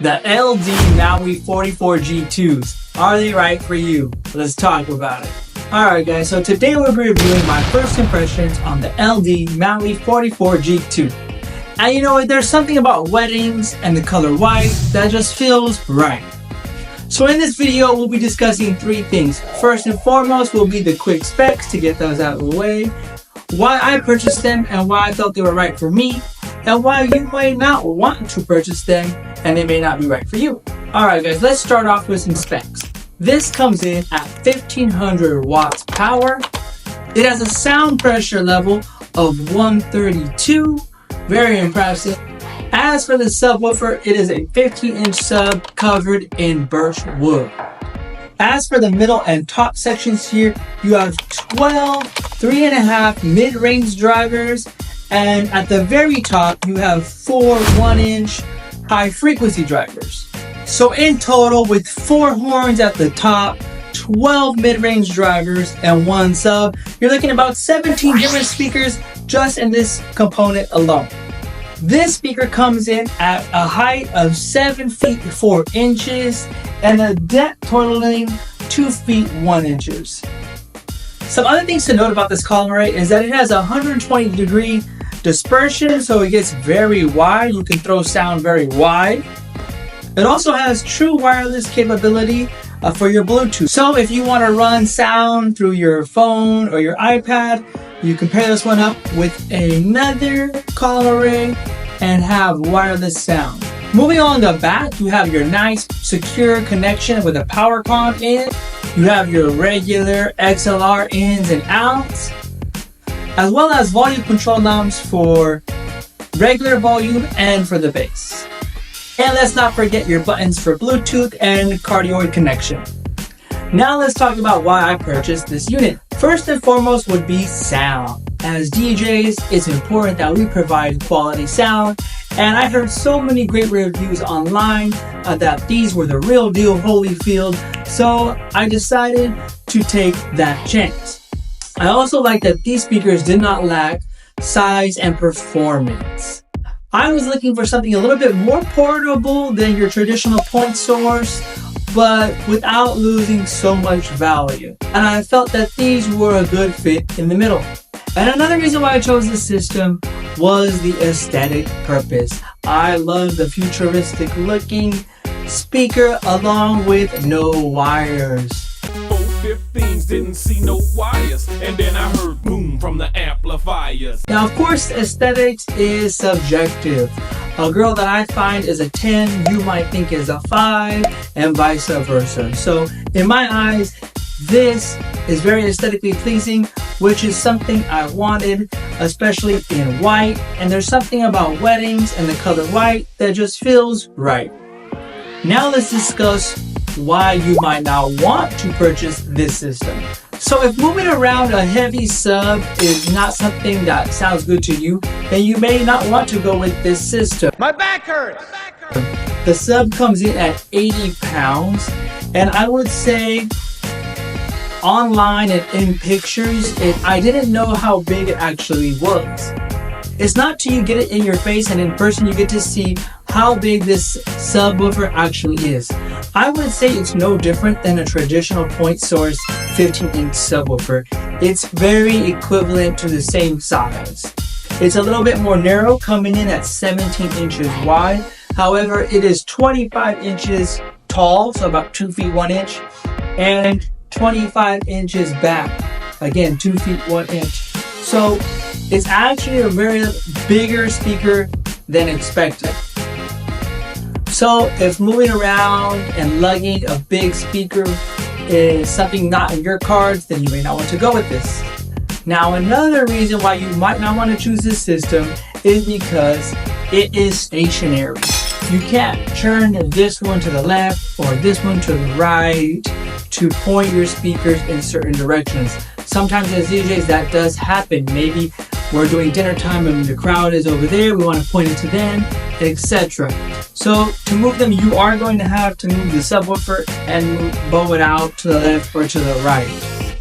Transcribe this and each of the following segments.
The LD Maui 44G2s. Are they right for you? Let's talk about it. Alright guys, so today we'll be reviewing my first impressions on the LD Maui 44G2. And you know what, there's something about weddings and the color white that just feels right. So in this video, we'll be discussing three things. First and foremost will be the quick specs to get those out of the way, why I purchased them and why I felt they were right for me, and why you might not want to purchase them and they may not be right for you. Alright guys, let's start off with some specs. This comes in at 1500 watts power. It has a sound pressure level of 132. Very impressive. As for the subwoofer, it is a 15-inch sub covered in birch wood. As for the middle and top sections here, you have 12 3.5 mid-range drivers, and at the very top, you have 4 1-inch high-frequency drivers. So in total, with 4 horns at the top, 12 mid-range drivers, and 1 sub, you're looking at about 17 different speakers just in this component alone. This speaker comes in at a height of 7 feet 4 inches and a depth totaling 2 feet 1 inches. Some other things to note about this column array is that it has a 120-degree dispersion, so it gets very wide. You can throw sound very wide. It also has true wireless capability for your Bluetooth. So if you want to run sound through your phone or your iPad, you can pair this one up with another column array and have wireless sound. Moving on the back, you have your nice secure connection with a power comp in. You have your regular XLR ins and outs, as well as volume control knobs for regular volume and for the bass. And let's not forget your buttons for Bluetooth and cardioid connection. Now let's talk about why I purchased this unit. First and foremost would be sound. As DJs, it's important that we provide quality sound, and I heard so many great reviews online that these were the real deal Holyfield, so I decided to take that chance. I also like that these speakers did not lack size and performance. I was looking for something a little bit more portable than your traditional point source, but without losing so much value. And I felt that these were a good fit in the middle. And another reason why I chose this system was the aesthetic purpose. I love the futuristic looking speaker along with no wires. 415s didn't see no wires, and then I heard boom from the amplifiers. Now of course aesthetics is subjective. A girl that I find is a 10, you might think is a 5, and vice versa. So in my eyes, this is very aesthetically pleasing, which is something I wanted, especially in white. And there's something about weddings and the color white that just feels right. Now let's discuss why you might not want to purchase this system. So if moving around a heavy sub is not something that sounds good to you, then you may not want to go with this system. My back hurts! The sub comes in at 80 pounds, and I would say online and in pictures, I didn't know how big it actually was. It's not till you get it in your face and in person you get to see how big this subwoofer actually is. I would say it's no different than a traditional point source 15-inch subwoofer. It's very equivalent to the same size. It's a little bit more narrow, coming in at 17 inches wide. However, it is 25 inches tall, so about 2 feet 1 inch, and 25 inches back. Again, 2 feet 1 inch. So it's actually a very bigger speaker than expected. So if moving around and lugging a big speaker is something not in your cards, then you may not want to go with this. Now another reason why you might not want to choose this system is because it is stationary. You can't turn this one to the left or this one to the right to point your speakers in certain directions. Sometimes as DJs that does happen. Maybe we're doing dinner time and the crowd is over there, we want to point it to them, etc. So to move them, you are going to have to move the subwoofer and bow it out to the left or to the right.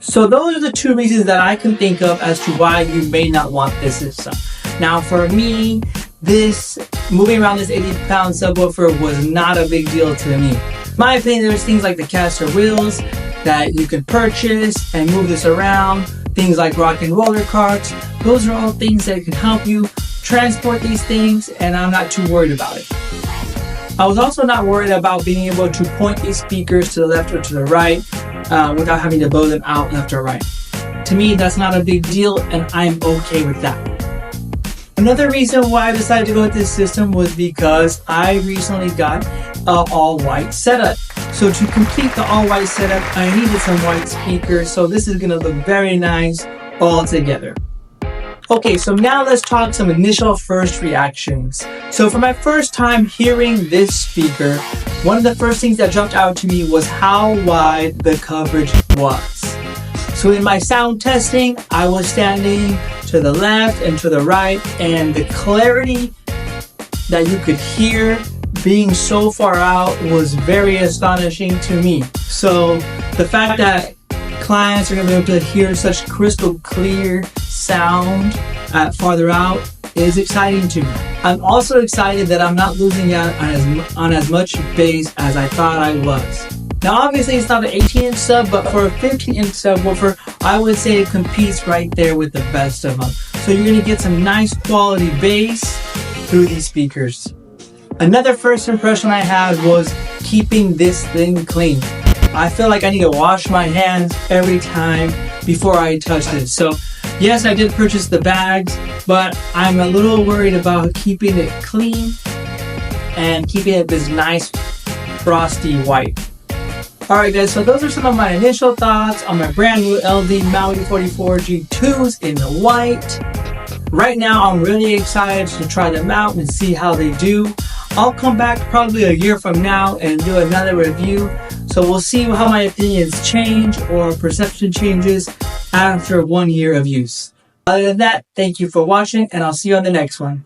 So those are the two reasons that I can think of as to why you may not want this system. Now for me, this moving around this 80-pound subwoofer was not a big deal to me. In my opinion, there's things like the caster wheels that you can purchase and move this around. Things like rock and roller carts. Those are all things that can help you transport these things, and I'm not too worried about it. I was also not worried about being able to point these speakers to the left or to the right without having to blow them out left or right. To me, that's not a big deal, and I'm okay with that. Another reason why I decided to go with this system was because I recently got an all-white setup. So to complete the all-white setup, I needed some white speakers, so this is going to look very nice all together. Okay, so now let's talk some initial first reactions. So for my first time hearing this speaker, one of the first things that jumped out to me was how wide the coverage was. So in my sound testing, I was standing to the left and to the right, and the clarity that you could hear being so far out was very astonishing to me. So the fact that clients are going to be able to hear such crystal clear sound farther out is exciting to me. I'm also excited that I'm not losing out on as much bass as I thought I was. Now obviously it's not an 18-inch sub, but for a 15-inch subwoofer, I would say it competes right there with the best of them. So you're going to get some nice quality bass through these speakers. Another first impression I had was keeping this thing clean. I feel like I need to wash my hands every time before I touch this. So yes, I did purchase the bags, but I'm a little worried about keeping it clean and keeping it this nice frosty white. Alright guys, so those are some of my initial thoughts on my brand new LD Maui 44G2s in white. Right now I'm really excited to try them out and see how they do. I'll come back probably a year from now and do another review. So we'll see how my opinions change or perception changes after 1 year of use. Other than that, thank you for watching, and I'll see you on the next one.